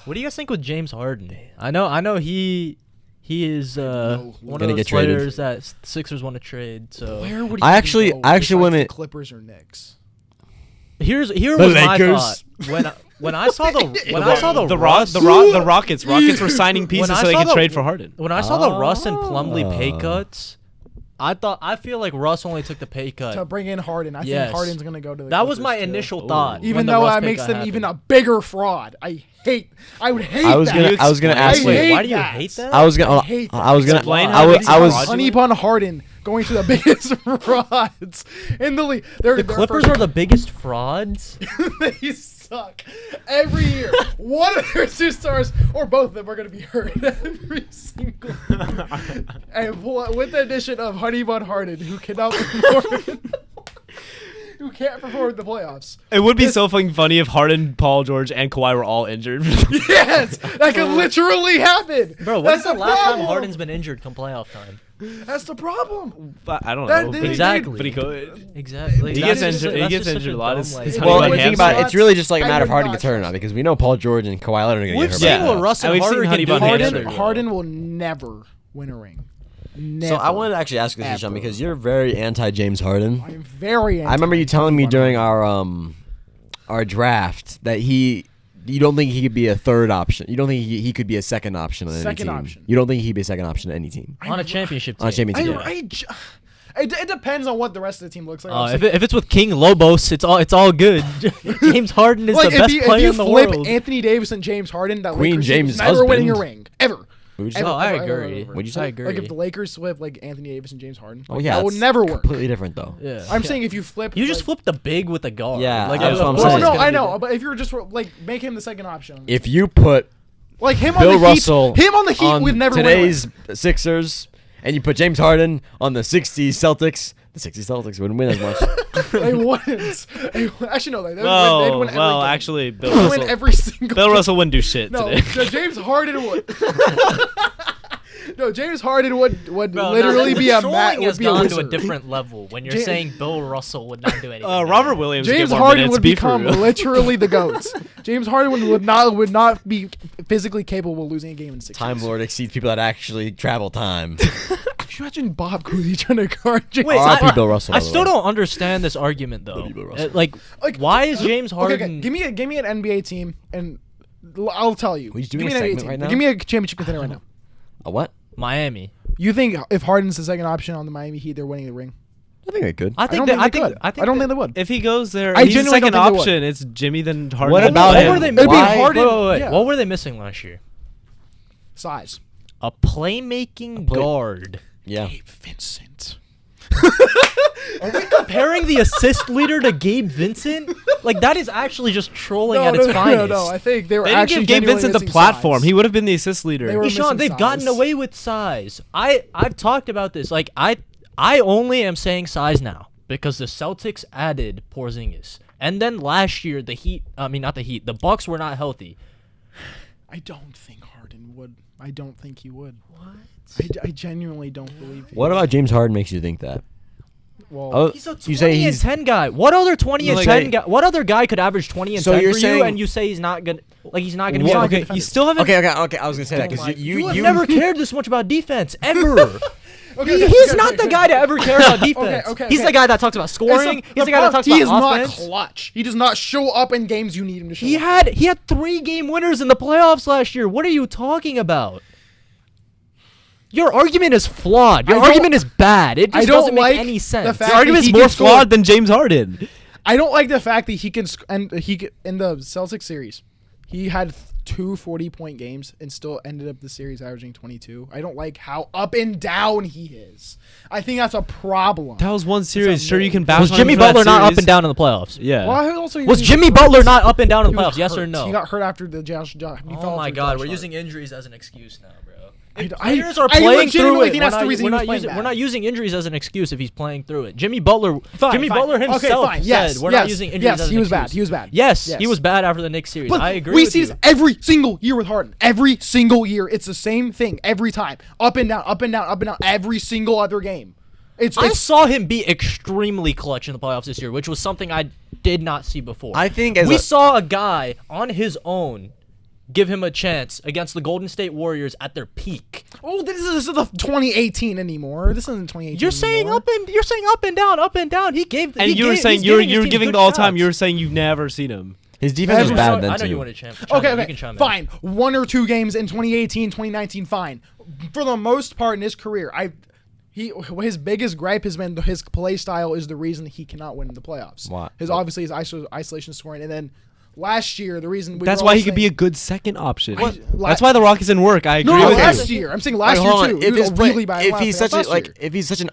What do you guys think with James Harden? I know he is one of those get players that Sixers want to trade. So Where would he I actually besides want the to. Clippers or Knicks? here was my Lakers. thought when I saw the Rockets were signing pieces so they could trade for Harden. When I saw the Russ and Plumlee pay cuts, I feel like Russ only took the pay cut. To bring in Harden. I Yes. think Harden's going to go to the That was Clippers my too. initial thought. Even when the though Russ that pay makes cut them happened. even a bigger fraud. I would hate I was that. gonna ask you. Wait, why do you that. hate that? I was gonna. hate that. I was gonna. Explain I how was. it's I was. fraudulent. Honey Bun Harden going to the biggest frauds in the league. The Clippers are the biggest frauds. They suck every year. One of their 2 stars, or both of them, are going to be hurt every single year. And with the addition of Honey Bun Harden, who cannot perform, who can't perform in the playoffs. It would be so fucking funny if Harden, Paul George, and Kawhi were all injured. Yes, that could literally happen. Bro, that's when's the last time problem. Harden's been injured come playoff time? That's the problem. But I don't That- know. they- but he- Exactly. But he could. Exactly. He That's gets just- injured. He that's gets just such injured a lot. dumb, His like- honey Well, bun when you think about it, hamstring. it's really just like a I matter of would Harden not gets hurt or trust not because we know Paul George and Kawhi Leonard are gonna We've get seen hurt. Yeah. what Russ and And we've Harden seen can Honey do Bun together. hamstring. Harden will never win a ring. Never. So I wanted to actually ask this, Ever. Sean, because you're very anti James Harden. I'm very. I remember you telling me during our draft that you don't think he could be a third option. You don't think he could be a second option on any Second team. option. You don't think he'd be a second option on any team. On a championship team. On a championship team. It depends on what the rest of the team looks like. If it's with King Lobos, it's all good. James Harden is like the best if player you in the flip world. Anthony Davis and James Harden, that Queen Lakers team James' is never winning a husband. ring ever. What'd you Ever, say? I ever, agree. ever, ever. What'd you say? I agree. Like if the Lakers flip like Anthony Davis and James Harden, Oh like, yeah, that would it's never work. Completely different though. Yeah. I'm saying if you flip, You just like, flip the big with the guard. Yeah, like, that's of what I'm course saying. it's No, gonna I be know, different. but if you were just like make him the second option, If you put like him Bill on the Russell Heat, him on the Heat on would never today's win. Sixers, and you put James Harden on the '60s Celtics, the '60s Celtics wouldn't win as much. They wouldn't. Actually, no, they'd Well, win every well, game. actually, Bill They'd win Russell. every single. Bill game. Russell wouldn't do shit No, today. James Harden would. No, James Harden would Bro, literally no, be a trolling would has be a gone to a wizard. different level when you're Ja- saying Bill Russell would not do anything. Robert Williams. James get more Harden minutes, would be for become real. literally the goat. James Harden would not be physically capable of losing a game in 6 Time Lord exceeds people that actually travel time. Could you imagine Bob Cooley trying to guard James Wait, R.I.P. Bill Russell. I by the still way. don't understand this argument though. Bill Russell. Like, why is James Harden? Okay, give me an NBA team and I'll tell you. Are you Give doing me a an NBA segment team. right now? Give me a championship contender right now. A what? Miami. You think if Harden's the second option on the Miami Heat, they're winning the ring? I think they could. I I think don't that, think they could. I don't think they would. If he goes there, I he's the genuinely don't second think they would. option. It's Jimmy then Harden. What then about Bam. him? What were they? It'd be Why? Harden. Wait. Yeah. What were they missing last year? Size. A playmaking guard. Yeah. Gabe Vincent. Are we comparing the assist leader to Gabe Vincent? Like that is actually just trolling at its finest. No. I think they were They didn't actually give Gabe genuinely Vincent the missing platform. size. He would have been the assist leader. They were Ishan, missing they've gotten size. away with size. I've talked about this. Like I only am saying size now because the Celtics added Porzingis, and then last year the Heat. I mean, not the Heat. The Bucks were not healthy. I don't think Harden would. I don't think he would. What? I genuinely don't believe. What about James Harden makes you think that? Well, Oh, He's a 20 you say and he's 10 guy. What other 20 and Like, 10 guy? What other guy could average 20 and So 10 you're for saying- you? And you say he's not gonna. Like he's not gonna be. Well, able to okay, defend you it? still haven't. okay. I was gonna say that because You have never cared this much about defense ever. okay, He's okay, not okay, the guy to ever care about defense. okay, He's okay. the guy that talks about scoring. He's the guy that talks he about is offense. not clutch. He does not show up in games you need him to show He up. had 3 game winners in the playoffs last year. What are you talking about? Your argument is flawed. Your I don't- argument is bad. It I just don't doesn't make like any the sense. fact The that argument's he more can score. flawed than James Harden. I don't like the fact that he can in the Celtics series, he had 2 40-point games and still ended up the series averaging 22. I don't like how up and down he is. I think that's a problem. That was one series. a Sure, you can mold. bash Was on Jimmy him for that Butler not up series. and down in the playoffs? Yeah. Well, he also Was he Jimmy hurt. Butler not up and down in He the was playoffs? Yes or hurt. no? He got hurt after the Josh. He fell Oh my after God, Josh we're Hart. using injuries as an excuse now, bro. I- Players are I playing through legitimately it. think that's the reason he was playing We're bad. not using injuries as an excuse if he's playing through it. Jimmy Butler Fine. Butler himself Okay, fine. Yes, said we're yes, not using injuries yes, as an he was excuse. bad. He was bad. Yes, Yes. he was bad after the Knicks series. But I agree we with see you. this every single year with Harden. Every single year, it's the same thing every time. Up and down, up and down, up and down. Every single other game. I saw him be extremely clutch in the playoffs this year, which was something I did not see before. I think as we a- saw a guy on his own give him a chance against the Golden State Warriors at their peak. Oh, this is the 2018 anymore. This isn't 2018. You're saying anymore. up and down. He gave. And he you were gave- saying he's you're giving his team giving good the all time. shots. You were saying you've never seen him. His defense was Every- bad then I know too. you want to chime. Okay, You okay, can chime in. fine. 1 or 2 games in 2018, 2019, fine. For the most part in his career, his biggest gripe has been his play style is the reason he cannot win in the playoffs. Why? Obviously his isolation scoring, and then last year the reason That's why he could be a good second option. What? That's why the Rockets didn't work. I agree No, with last you. year. I'm saying last Wait, year hold too. on. He was really bad. If he's such a last year. if he's such an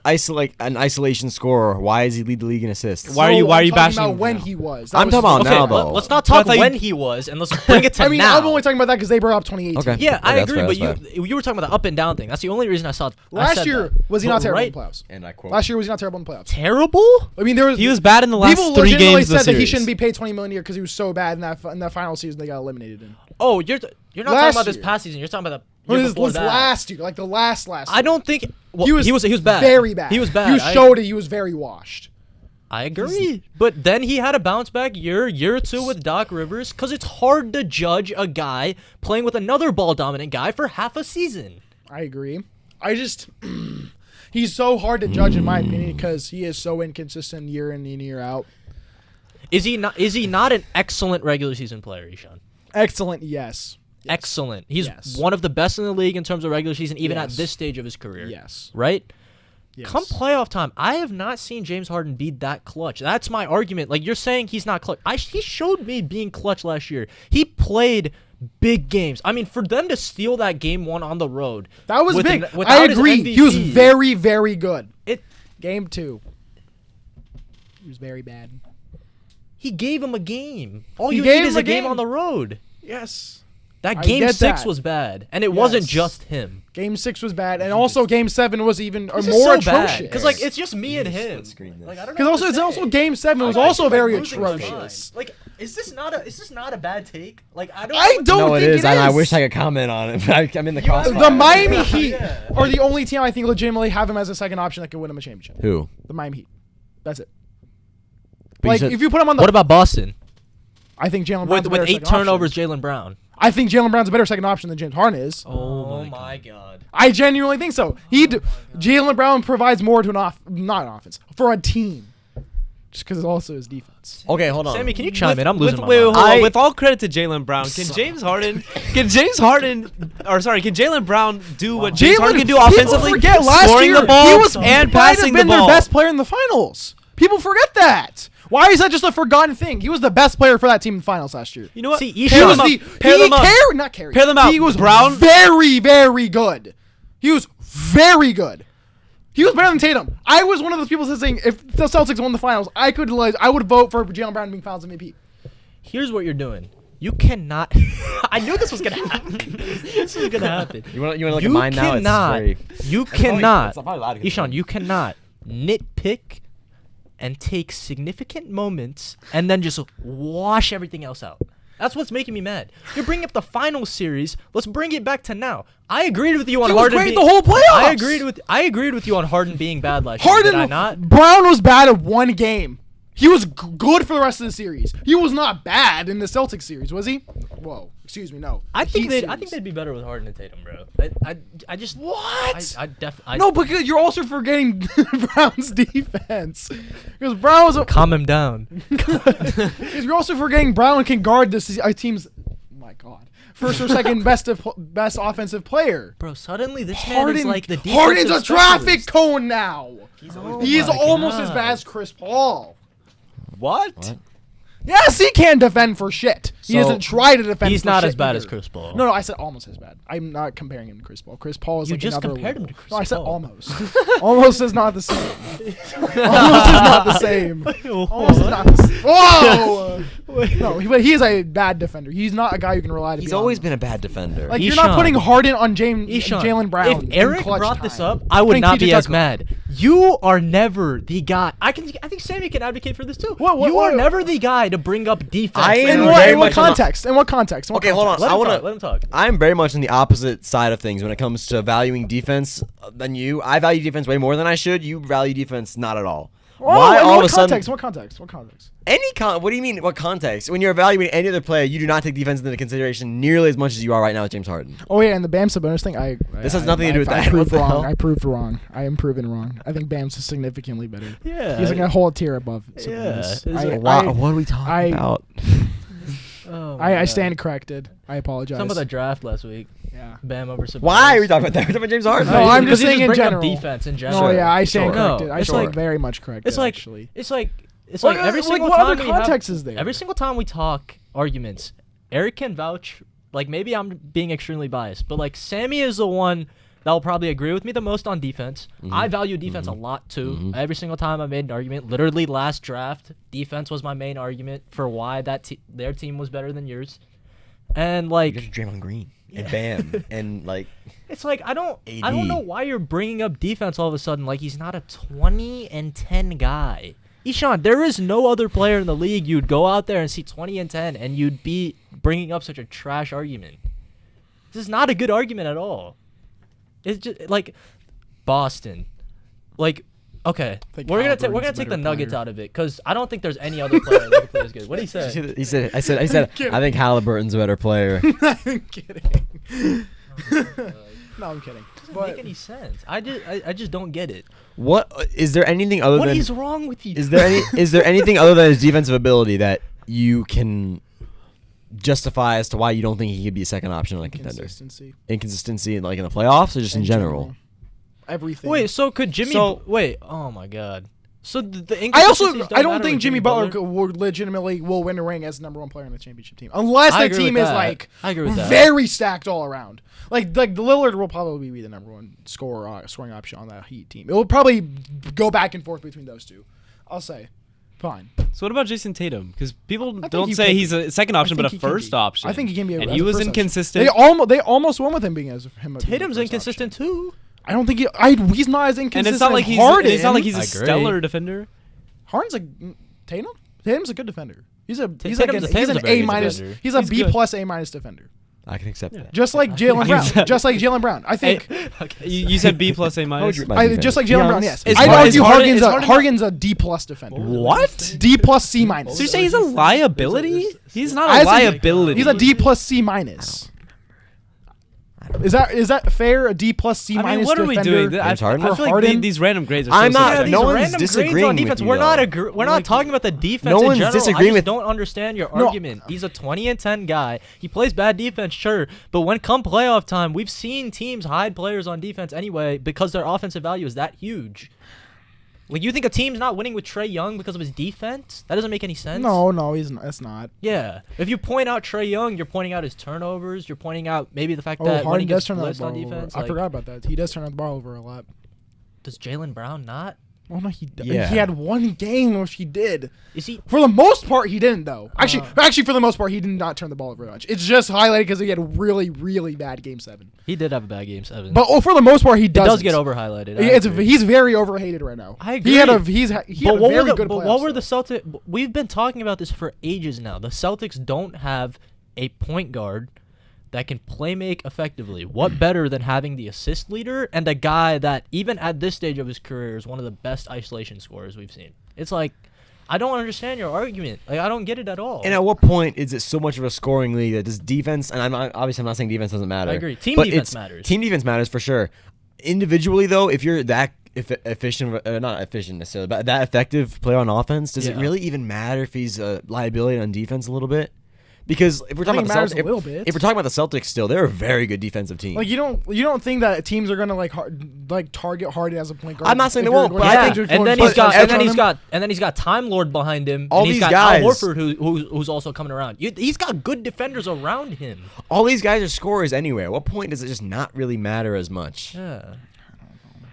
isolation scorer, why does he lead the league in assists? Why are you I'm talking bashing about him when now? he was? I'm was talking about his- now, Okay, though. let's not talk But I thought when you- he was, and let's bring it to I mean, now. I'm only talking about that because they brought up 2018. Okay. Yeah, I that's agree, fair, but that's you were talking about the up and down thing. That's the only reason I saw. I Last said year, that. was he But not terrible right- in the playoffs? And I quote. Last year, was he not terrible in the playoffs? Terrible? I mean, He was bad in the last people 3 legitimately games of the said that he series. shouldn't be paid $20 million a year because he was so bad in that final season they got eliminated in. Oh, you're not talking Last about this year. past season. You're talking about the Well, year this before was that. last year, like the last. I don't think. Well, he was bad. very bad. He was bad. You showed it. He was very washed. I agree. But then he had a bounce back year or two with Doc Rivers because it's hard to judge a guy playing with another ball dominant guy for half a season. I agree. I just he's so hard to judge in my opinion because he is so inconsistent year in and year out. Is he not an excellent regular season player, Ishan? Excellent, yes. Excellent. He's Yes. one of the best in the league in terms of regular season, even at Yes. this stage of his career. Yes. Right? Yes. Come playoff time, I have not seen James Harden be that clutch. That's my argument. Like, you're saying he's not clutch. He showed me being clutch last year. He played big games. I mean, for them to steal that game 1 on the road. That was with big. without I his agree. He was MVP, very, very good. Game 2. He was very bad. He gave him a game. All He you gave need is him a a game game. on the road. Yes. That I game get 6 that. was bad, and it wasn't Yes. just him. Game 6 was bad, and also Game 7 was even It's more just so bad atrocious. because like it's just me and him. screen this. Like, I don't know Because what also to it's say. also Game 7 was I'm also actually, very losing my mind. atrocious. Like, is this not a bad take? Like, I don't. I don't No, it think is, it and I is. wish I could comment on it, but I'm in the crossfire. The Miami Heat Yeah. are the only team I think legitimately have him as a second option that could win him a championship. Who? The Miami Heat. That's it. But you Like said- if you put him on the, What about Boston I think Jalen Brown's with a better 8 second turnovers? option. Jalen Brown. I think Jalen Brown's a better second option than James Harden is. Oh my god. I genuinely think so. Jalen Brown provides more to not an offense for a team, just because it's also his defense. Okay, hold on. Sammy, can you chime in? I'm losing my wait, mind. hold on. With all credit to Jalen Brown, can James Harden can Jalen Brown do what James Harden can do people offensively? forget last scoring year the ball he was and might have passing been the ball. their best player in the finals. People forget that. Why is that just a forgotten thing? He was the best player for that team in the finals last year. You know what? See, He Ishan- was the Pair them up. Pair them out. He was Brown- very, very good. He was very good. He was better than Tatum. I was one of those people saying if the Celtics won the finals, I would vote for Jalen Brown being Finals MVP. Here's what you're doing. You cannot. I knew this was gonna happen. This is gonna happen. You want to look at mine now? It's very. You probably- cannot. it's probably loud 'cause Ishan, it's you cannot nitpick and take significant moments and then just wash everything else out. That's what's making me mad. You're bringing up the final series. Let's bring it back to now. I agreed with you on He was Harden. great the whole playoffs. I agreed with you on Harden being bad last year. Harden, Did I not? Brown was bad at one game. He was good for the rest of the series. He was not bad in the Celtics series, was he? Whoa, excuse me, no. I think Heat they'd series. be better with Harden and Tatum, bro. I just What? I No, because you're also forgetting Brown's defense. Because Brown was calm him down. because you're also forgetting Brown can guard this team's. My God, first or second best offensive player. Bro, suddenly this man is like the Harden's a defensive traffic specialist. cone now. He's my almost as God. bad as Chris Paul. What? Yes, he can defend for shit. He So, doesn't try to defend. He's for not shit as bad either. as Chris Paul. No, I said almost as bad. I'm not comparing him to Chris Paul. Chris Paul is You like just another compared him level. to Chris No, I said Paul. almost. Almost is not the same. Almost is not the same. Almost is not the same. Whoa! No, but he is a bad defender. He's not a guy you can rely to. He's be always on. been a bad defender. Like you're not Ishan. putting Harden on Ishan, Jalen Brown. if in Eric clutch brought this time. up, I would Putting not PJ be as Tucker. mad. You are never the guy. I think Sammy can advocate for this too. What- you are what- never the guy to bring up defense. I In am what, very in what much on the- context? In what context? In what Okay, hold on. context? Let I him wanna- talk. Let him talk. I'm very much on the opposite side of things when it comes to valuing defense than you. I value defense way more than I should. You value defense not at all. Why all of a sudden? What context? What do you mean? What context? When you're evaluating any other player, you do not take defense into consideration nearly as much as you are right now with James Harden. Oh yeah, and the Bam Sabonis thing. This has nothing to do with that. I proved What the wrong. hell? I proved wrong. I am proven wrong. I think Bam's is significantly better. Yeah. He's like a whole tier above. Yeah. Sabonis. Is it- What are we talking I- about? Oh my I God. stand corrected. I apologize. Some of the draft last week. Yeah. Bam over Sabonis. Why are we talking about that? We're talking about James Harden. No, I'm just Because saying he in bring up general. defense in No, general. yeah, I stand Sure. corrected. I It's stand like- very much corrected. It's like actually. it's like Like, every like, single what time other we have- context is there? Every single time we talk arguments, Eric can vouch. Like maybe I'm being extremely biased, but like Sammy is the one that will probably agree with me the most on defense. I value defense a lot too. Every single time I made an argument, literally last draft, defense was my main argument for why their team was better than yours. And like Just Draymond Green and Bam and like it's like I don't AD. know why you're bringing up defense all of a sudden like he's not a 20 and 10 guy. ISHAN, there is no other player in the league you'd go out there and see 20 and 10 and you'd be bringing up such a trash argument. This is not a good argument at all. It's just like Boston. Like okay, think we're gonna Halliburton's a take the better Nuggets player. out of it because I don't think there's any other player that can play as good. What did he say? he said. I said. I think Halliburton's a better player. I'm kidding. No, I'm kidding. Doesn't But make any sense. I just don't get it. What is there anything other What than? is wrong with you? Is there anything other than his defensive ability that you can justify as to why you don't think he could be a second option on a contender? consistency. Inconsistency in like in the playoffs or just in general? Everything. Wait, so could Jimmy? So- wait, oh my God. So the I also inconsistencies I don't matter think with Jimmy Butler will legitimately will win a ring as the number one player on the championship team unless I the agree team with is that. like I agree with that. very stacked all around. Like Lillard will probably be the number one scoring option on that Heat team. It will probably go back and forth between those two. I'll say, fine. So what about Jason Tatum? Because people think don't he say could he's a second option, but a think he can first be. option. I think he can be. And as he a was first option. inconsistent. They almost won with him being as him. being Tatum's the first inconsistent option. too. I don't think he's not as inconsistent. and it's not like as he's Harden. it's not like he's a I agree. stellar defender. Harden's Tatum. Tatum's a good defender. He's Tatum's an a very A good minus. defender. He's a He's B good. plus A minus defender. I can accept that. Just like Jalen Brown. Just like Jalen Brown. I think. Okay. You said B plus A minus. Just like Jalen Brown. Yes. Is I'd Harden- argue is Harden- Harden's a D plus defender. What? D plus C minus. So you're saying he's a liability? He's not I a said- liability. He's a D plus C minus. Is that fair? A D plus C I minus mean, what are we defender? doing? James Harden? I feel like Harden? these random grades are so I'm not- Yeah, subjective. these no one's random grades disagreeing on with defense. you, We're not though. we're not talking about the defense No in one's general. disagreeing I just with- don't understand your No. argument. He's a 20 and 10 guy. He plays bad defense, sure, but when come playoff time, we've seen teams hide players on defense anyway because their offensive value is that huge. Like you think a team's not winning with Trae Young because of his defense? That doesn't make any sense. No, he's not. That's not. Yeah. If you point out Trae Young, you're pointing out his turnovers. You're pointing out maybe the fact Oh, that when he Harden does gets turn that blitzed ball on over. defense. I like, forgot about that. He does turn the ball over a lot. Does Jalen Brown not? Well, no, Yeah. he had one game which he did. Is he? For the most part, he didn't though. Actually, for the most part, he did not turn the ball over much. It's just highlighted because he had a really, really bad game 7. He did have a bad game 7. But for the most part, he it does. does get over highlighted. I agree. He's very overhated right now. I He had agree. he had a what very were the, good. but playoffs, what were though. the Celtics? We've been talking about this for ages now. The Celtics don't have a point guard that can play make effectively. What better than having the assist leader and a guy that even at this stage of his career is one of the best isolation scorers we've seen? It's like I don't understand your argument. Like I don't get it at all. And at what point is it so much of a scoring league that does defense? And I'm not saying defense doesn't matter. I agree. Team but defense it's- matters. Team defense matters for sure. Individually, though, if you're that efficient, not efficient necessarily, but that effective player on offense, does it Yeah. really even matter if he's a liability on defense a little bit? Because if we're talking think about it matters the Celtics, a little bit. if we're talking about the Celtics, still they're a very good defensive team. Like you don't think that teams are gonna target Harden as a point guard? I'm not saying if they won't, you're but going I to think- go and then to he's got, touch and then on he's him. got, and then he's got Time Lord behind him. All and he's these got guys- Al Horford, who's also coming around. He's got good defenders around him. All these guys are scorers anyway. At what point does it just not really matter as much? Yeah.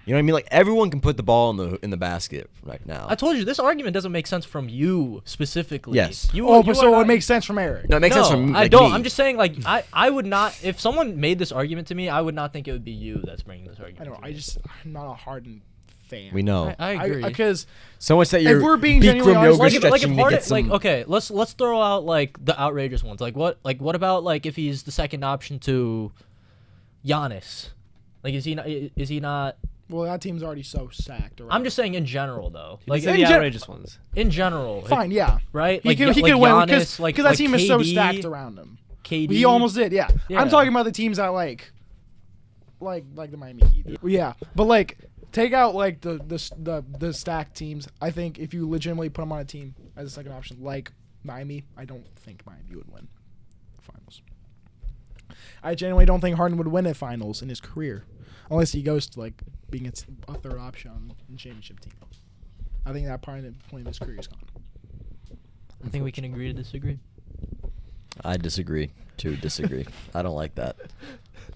You know what I mean? Like everyone can put the ball in the basket right now. I told you this argument doesn't make sense from you specifically. Yes. You, Oh, you but are so not- it makes sense from Eric. No, it makes no, sense from I like, don't. me. I'm just saying, like, I would not. If someone made this argument to me, I would not think it would be you that's bringing this argument. I don't. to I me. just I'm not a Harden fan. We know. I agree. Because So much that you're we're being Bikram genuinely yoga honest, like if stretching to Harden, get some. like okay, let's throw out like the outrageous ones. Like what about like if he's the second option to Giannis? Like is he not? Well, that team's already so stacked. I'm just saying in general though. Like Like the gen- outrageous ones. in general. Fine, yeah. Right? He Like, can like win Giannis, because that team is so KD, stacked around him. KD. He almost did, yeah. Yeah. I'm talking about the teams that like the Miami Heat. Yeah, but like take out like the stacked teams. I think if you legitimately put them on a team as a second option, like Miami, I don't think Miami would win the finals. I genuinely don't think Harden would win at finals in his career, unless he goes to like being a third option on the championship team. I think that point of his career is gone. I think we can agree to disagree. I disagree. To disagree. I don't like that.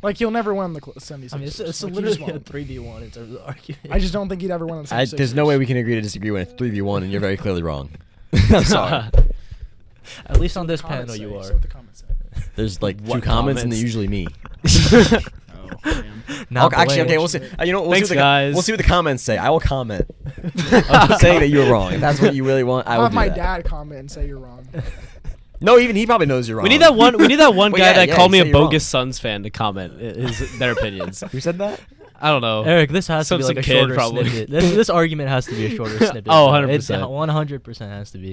Like he'll never win the 76ers. I mean, it's Like, he just literally a won't. 3v1 in terms of argument. I just don't think he'd ever win the 76ers. There's no way we can agree to disagree when it's 3v1 and you're very clearly wrong. I'm sorry. At least on What this the comments panel, you say. are. So what the comments say. There's like What 2 comments and comments? they're usually me. Oh, damn. Now Okay, actually, okay, Blaine. we'll see. You know, what, Thanks, guys. We'll see what the comments say. I will comment. I'm just saying that you were wrong. If that's what you really want, I I'll will have do my that. dad comment and say you're wrong. No, even he probably knows you're wrong. We need that one. We need that one Well, guy yeah, that yeah, called me say a you're wrong. bogus Suns fan to comment their opinions. Who said that? I don't know. Eric, this has to be Some like a kid, shorter probably. snippet. This argument has to be a shorter snippet. Oh, bro. 100%. It 100% has to be.